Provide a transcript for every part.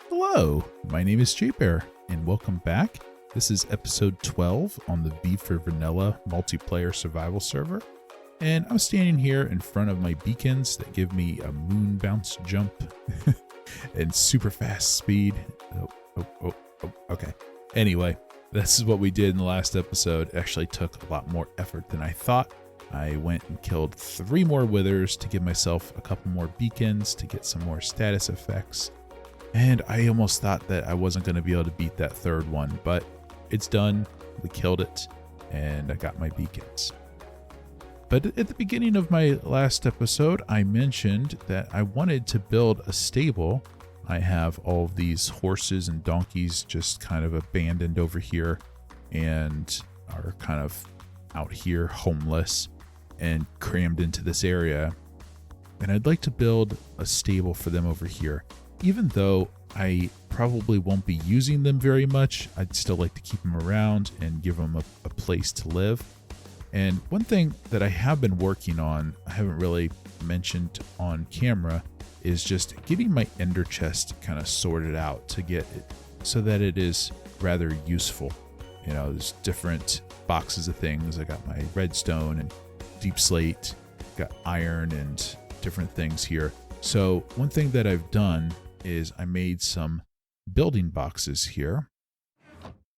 Hello, my name is J-Bear, and welcome back. This is episode 12 on the V for Vanilla multiplayer survival server. And I'm standing here in front of my beacons that give me a moon bounce jump and super fast speed. Okay. Anyway, this is what we did in the last episode. It actually took a lot more effort than I thought. I went and killed 3 more withers to give myself a couple more beacons to get some more status effects. And I almost thought that I wasn't going to be able to beat that 3rd one, but it's done. We killed it, and I got my beacons. But at the beginning of my last episode, I mentioned that I wanted to build a stable. I have all of these horses and donkeys just kind of abandoned over here and are kind of out here homeless and crammed into this area. And I'd like to build a stable for them over here. Even though I probably won't be using them very much, I'd still like to keep them around and give them a place to live. And one thing that I have been working on, I haven't really mentioned on camera, is just getting my ender chest kind of sorted out to get it so that it is rather useful. You know, there's different boxes of things. I got my redstone and deep slate, got iron and different things here. So one thing that I've done is I made some building boxes here.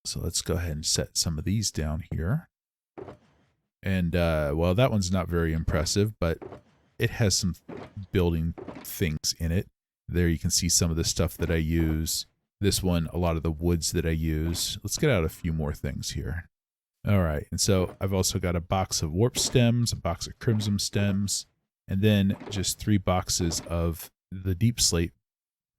So let's go ahead and set some of these down here. And, well, that one's not very impressive, but it has some building things in it. There you can see some of the stuff that I use. This one, a lot of the woods that I use. Let's get out a few more things here. All right, and so I've also got a box of warp stems, a box of crimson stems, and then just 3 boxes of the deep slate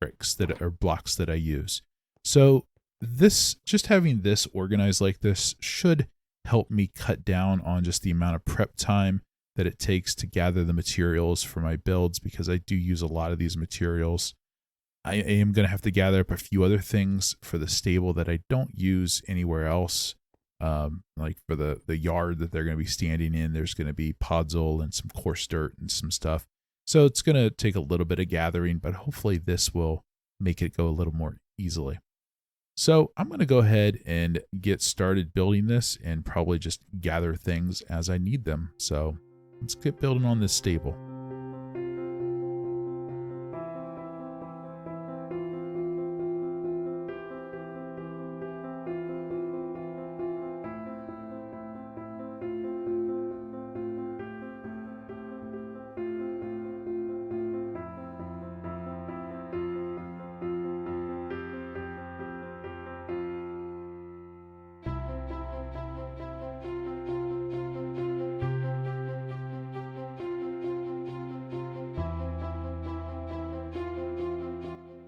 bricks that are blocks that I use. So this, just having this organized like this should help me cut down on just the amount of prep time that it takes to gather the materials for my builds, because I do use a lot of these materials. I am going to have to gather up a few other things for the stable that I don't use anywhere else. Like for the yard that they're going to be standing in, there's going to be podzol and some coarse dirt and some stuff. So it's going to take a little bit of gathering, but hopefully this will make it go a little more easily. So I'm going to go ahead and get started building this and probably just gather things as I need them. So let's get building on this stable.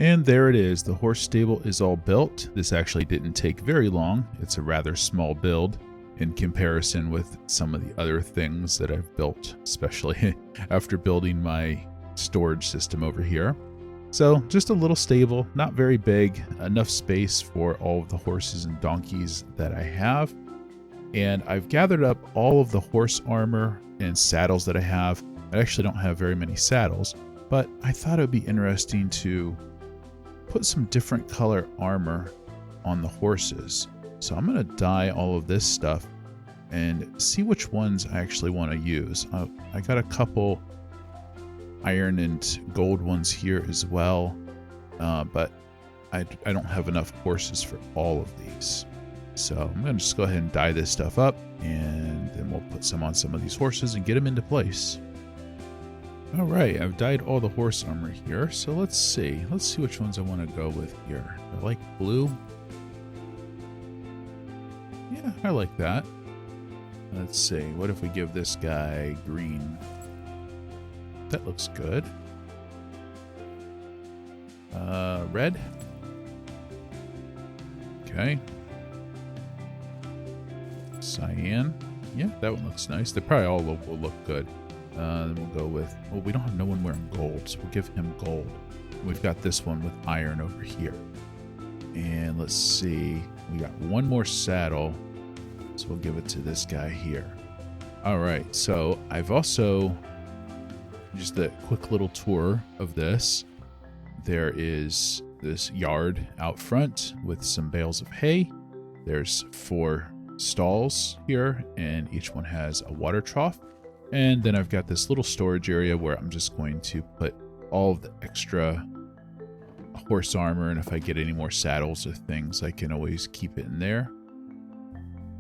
And there it is. The horse stable is all built. This actually didn't take very long. It's a rather small build in comparison with some of the other things that I've built, especially after building my storage system over here. So just a little stable, not very big, enough space for all of the horses and donkeys that I have. And I've gathered up all of the horse armor and saddles that I have. I actually don't have very many saddles, but I thought it would be interesting to put some different color armor on the horses. So I'm going to dye all of this stuff and see which ones I actually want to use. I got a couple iron and gold ones here as well, but I don't have enough horses for all of these. So I'm going to just go ahead and dye this stuff up, and then we'll put some on some of these horses and get them into place. All right, I've dyed all the horse armor here, so let's see which ones I want to go with here. I like blue. Yeah, I like that. Let's see, what if we give this guy green? That looks good. Red. Okay. Cyan. Yeah, that one looks nice. They probably all will look good. Then we'll go with, well, we don't have no one wearing gold, so we'll give him gold. We've got this one with iron over here. And let's see, we got one more saddle, so we'll give it to this guy here. All right, so I've also, just a quick little tour of this. There is this yard out front with some bales of hay. There's 4 stalls here, and each one has a water trough. And then I've got this little storage area where I'm just going to put all of the extra horse armor, and if I get any more saddles or things, I can always keep it in there.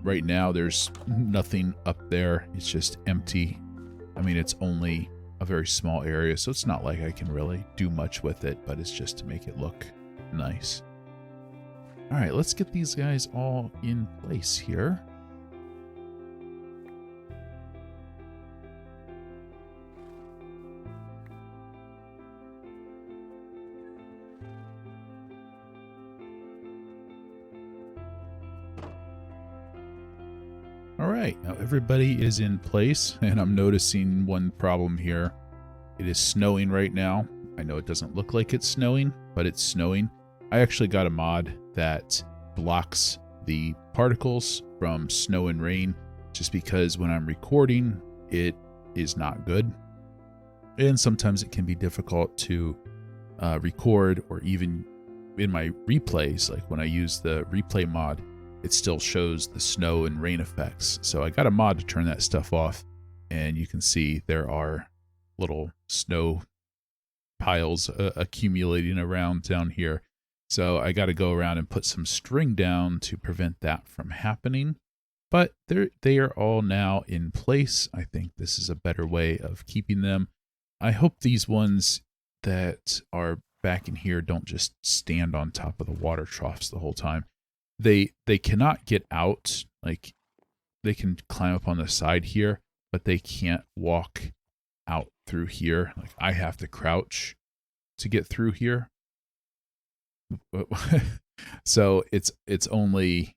Right now, there's nothing up there. It's just empty. I mean, it's only a very small area, so it's not like I can really do much with it, but it's just to make it look nice. All right, let's get these guys all in place here. All right, now everybody is in place, and I'm noticing one problem here. It is snowing right now. I know it doesn't look like it's snowing, but it's snowing. I actually got a mod that blocks the particles from snow and rain, just because when I'm recording, it is not good. And sometimes it can be difficult to record, or even in my replays, like when I use the replay mod, it still shows the snow and rain effects. So I got a mod to turn that stuff off, and you can see there are little snow piles accumulating around down here. So I got to go around and put some string down to prevent that from happening. But they are all now in place. I think this is a better way of keeping them. I hope these ones that are back in here don't just stand on top of the water troughs the whole time. They cannot get out. Like, they can climb up on the side here, but they can't walk out through here. Like, I have to crouch to get through here. So it's only,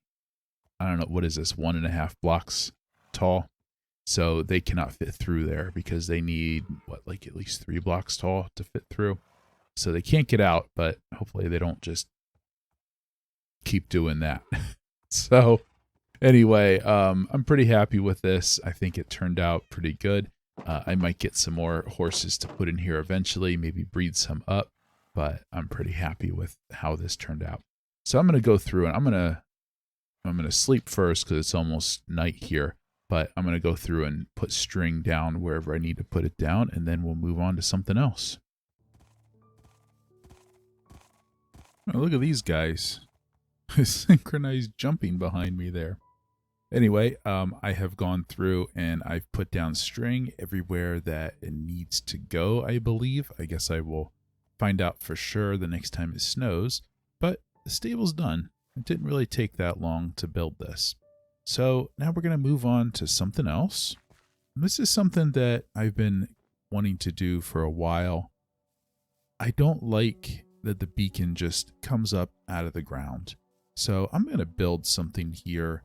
I don't know, what is this, 1.5 blocks tall? So they cannot fit through there because they need, like at least 3 blocks tall to fit through. So they can't get out, but hopefully they don't just keep doing that. So anyway, I'm pretty happy with this. I think it turned out pretty good. I might get some more horses to put in here eventually, maybe breed some up, but I'm pretty happy with how this turned out. So I'm going to go through, and I'm going to sleep first because it's almost night here, but I'm going to go through and put string down wherever I need to put it down, and then we'll move on to something else. Oh, look at these guys. Synchronized jumping behind me there. Anyway, I have gone through and I've put down string everywhere that it needs to go, I believe. I guess I will find out for sure the next time it snows. But the stable's done. It didn't really take that long to build this. So now we're going to move on to something else. This is something that I've been wanting to do for a while. I don't like that the beacon just comes up out of the ground. So I'm going to build something here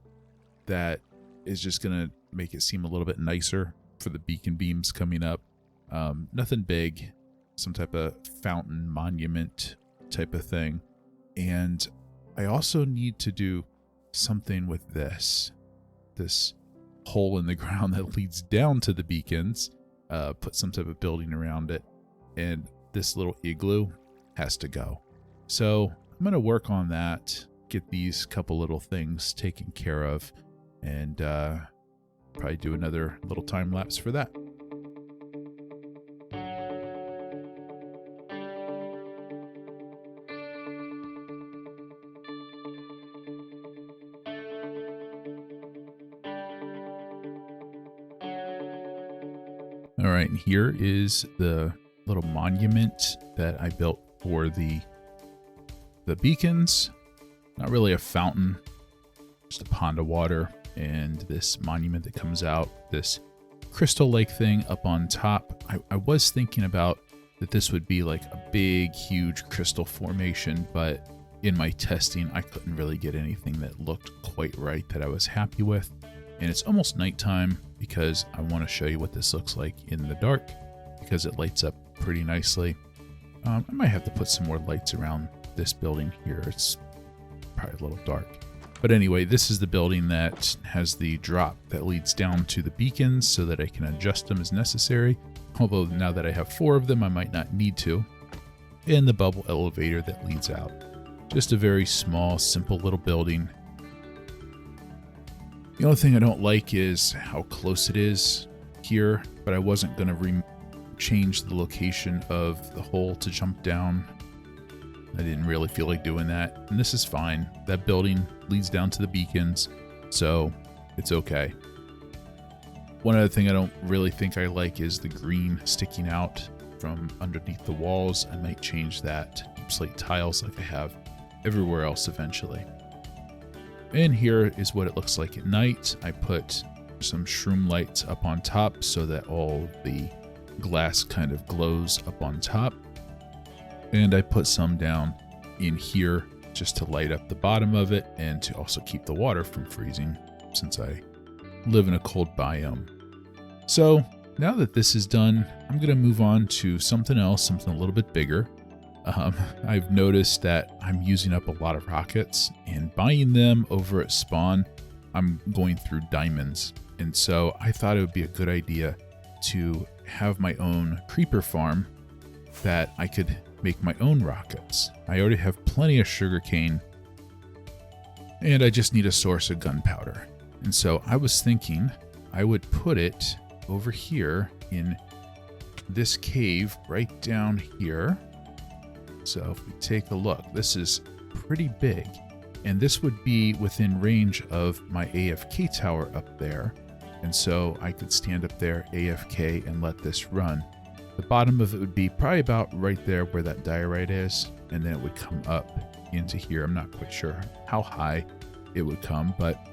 that is just going to make it seem a little bit nicer for the beacon beams coming up. Nothing big, some type of fountain monument type of thing. And I also need to do something with this hole in the ground that leads down to the beacons, put some type of building around it. And this little igloo has to go. So I'm going to work on that, get these couple little things taken care of, and probably do another little time lapse for that. All right, and here is the little monument that I built for the beacons. Not really a fountain, just a pond of water, and this monument that comes out, this crystal lake thing up on top. I was thinking about that this would be like a big, huge crystal formation, but in my testing, I couldn't really get anything that looked quite right that I was happy with. And it's almost nighttime because I want to show you what this looks like in the dark because it lights up pretty nicely. I might have to put some more lights around this building here. It's probably a little dark. But anyway, this is the building that has the drop that leads down to the beacons so that I can adjust them as necessary. Although now that I have 4 of them, I might not need to. and the bubble elevator that leads out. Just a very small, simple little building. The only thing I don't like is how close it is here, but I wasn't going to change the location of the hole to jump down. I didn't really feel like doing that, and this is fine. That building leads down to the beacons, so it's okay. One other thing I don't really think I like is the green sticking out from underneath the walls. I might change that to deep slate tiles like I have everywhere else eventually. And here is what it looks like at night. I put some shroom lights up on top so that all the glass kind of glows up on top. And I put some down in here just to light up the bottom of it and to also keep the water from freezing since I live in a cold biome. So now that this is done, I'm going to move on to something else, something a little bit bigger. I've noticed that I'm using up a lot of rockets, and buying them over at spawn, I'm going through diamonds. And so I thought it would be a good idea to have my own creeper farm that I could make my own rockets. I already have plenty of sugarcane, and I just need a source of gunpowder. And so I was thinking I would put it over here in this cave right down here. So if we take a look, this is pretty big, and this would be within range of my AFK tower up there. And so I could stand up there AFK and let this run. The bottom of it would be probably about right there where that diorite is, and then it would come up into here. I'm not quite sure how high it would come, but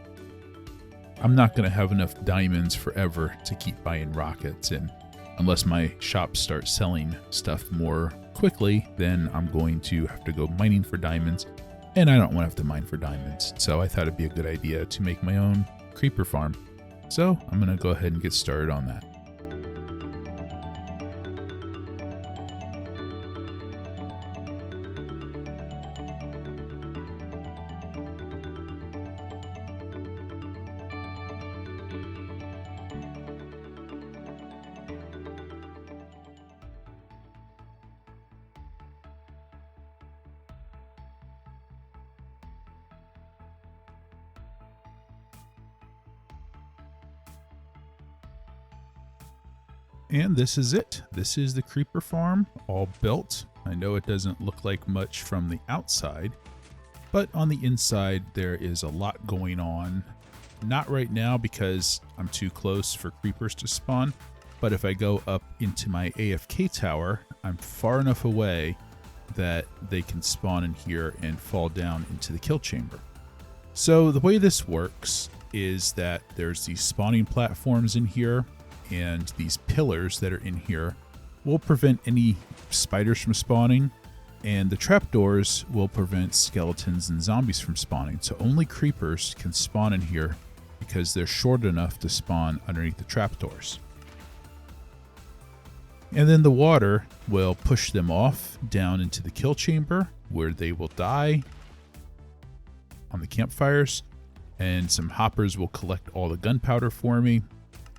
I'm not going to have enough diamonds forever to keep buying rockets, and unless my shop starts selling stuff more quickly, then I'm going to have to go mining for diamonds, and I don't want to have to mine for diamonds. So I thought it'd be a good idea to make my own creeper farm. So I'm going to go ahead and get started on that. And this is it. This is the creeper farm all built. I know it doesn't look like much from the outside, but on the inside there is a lot going on. Not right now because I'm too close for creepers to spawn, but if I go up into my AFK tower, I'm far enough away that they can spawn in here and fall down into the kill chamber. So the way this works is that there's these spawning platforms in here, and these pillars that are in here will prevent any spiders from spawning, and the trapdoors will prevent skeletons and zombies from spawning. So only creepers can spawn in here because they're short enough to spawn underneath the trapdoors. And then the water will push them off down into the kill chamber where they will die on the campfires, and some hoppers will collect all the gunpowder for me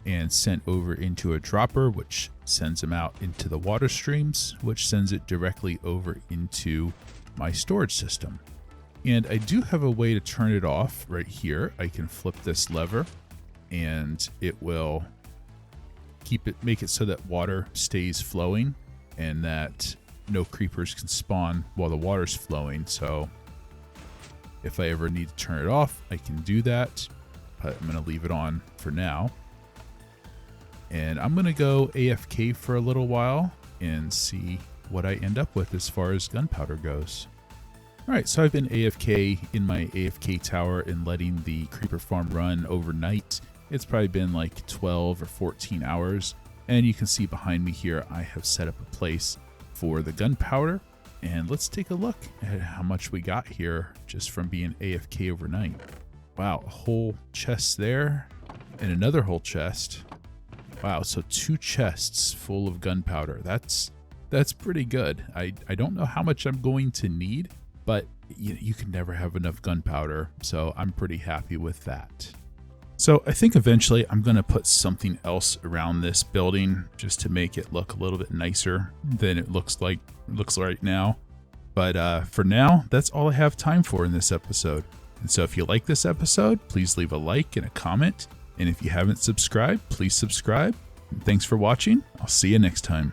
and sent over into a dropper, which sends them out into the water streams, which sends it directly over into my storage system. And I do have a way to turn it off right here. I can flip this lever and it will make it so that water stays flowing and that no creepers can spawn while the water's flowing. So if I ever need to turn it off, I can do that, but I'm going to leave it on for now. And I'm going to go AFK for a little while and see what I end up with as far as gunpowder goes. All right, so I've been AFK in my AFK tower and letting the creeper farm run overnight. It's probably been like 12 or 14 hours. And you can see behind me here, I have set up a place for the gunpowder. And let's take a look at how much we got here just from being AFK overnight. Wow, a whole chest there and another whole chest. Wow, so 2 chests full of gunpowder. That's pretty good. I don't know how much I'm going to need, but you can never have enough gunpowder, so I'm pretty happy with that. So I think eventually I'm going to put something else around this building just to make it look a little bit nicer than it looks right now. But for now, that's all I have time for in this episode. And so if you like this episode, please leave a like and a comment. And if you haven't subscribed, please subscribe. And thanks for watching. I'll see you next time.